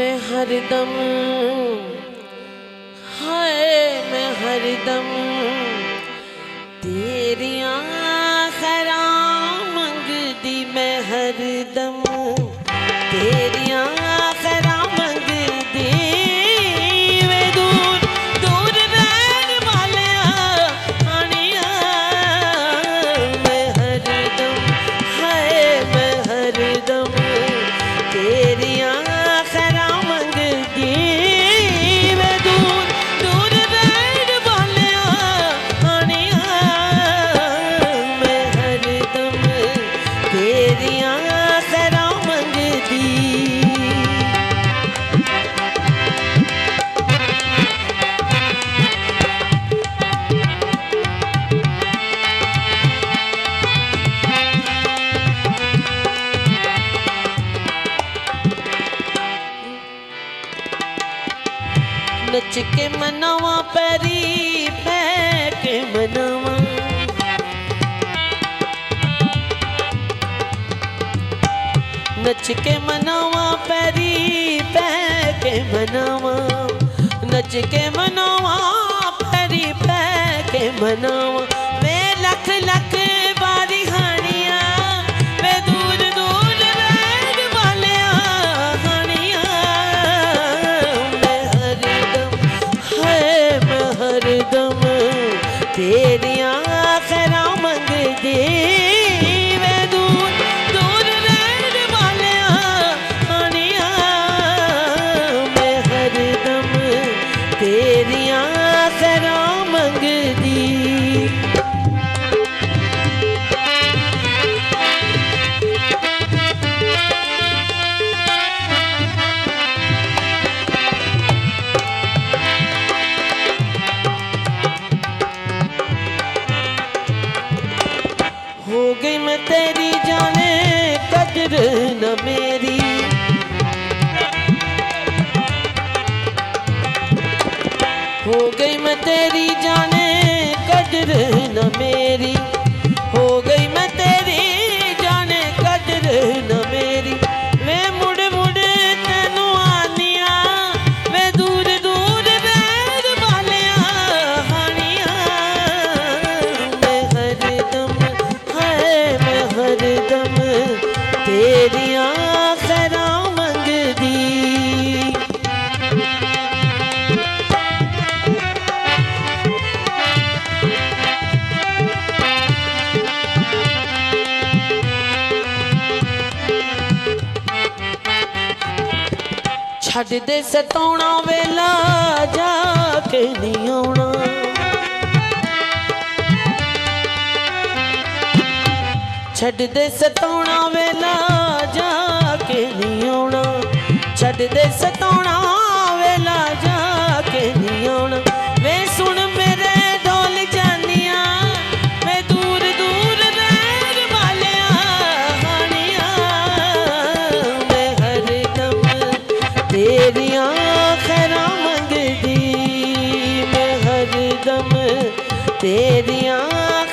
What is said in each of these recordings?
मैं हरदम हाय मैं हरदम तेरियां खैरां मंगदी मैं हरदम तेरियां खैरां मंगदी वे दूर दूर रहने वालिया आनिया मैं हरदम हाय मैं हरदम तेरियां खैरां मंगदी वे दूर दूर रहने वालिया आनिया मैं हरदम तेरियां खैरां मंगदी। नच के मनावा पैरी पै के मनावा नच के मनावा पैरी पै के मनावा नच के मनावा पैरी पै के मनावा वे लख लख बारी हानिया वे दूर दूर रहने वालिया हानिया मैं हरदम हाय मैं हरदम तेरियां खैरां मंगदी वे दूर दूर रहने वालिया आनिया मैं हरदम तेरियां खैरां मंगदी। हो गई मैं तेरी जाने कदर न मेरी हो गई मैं तेरी जाने कदर न मेरी हो गई मैं तेरी जाने कदर न मेरी वे मुड़ मुड़ तेनू आनिया वे दूर दूर रहने वालिया हानिया मैं हरदम हाय मैं हरदम तेरियां खैरां मंगदी। छड़ दे सताउणा वेला जाके नहीं आउणा छड़ दे सताउणा वेला जाके नहीं आउणा छड़ दे सताउणा वेला जाके नहीं आउणा वे सुन मेरे ढोल जानिया वे दूर दूर रहने वालिया हानिया मैं हरदम तेरियां खैरां मंगदी मैं हरदम तेरियां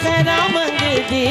खैरां मंगदी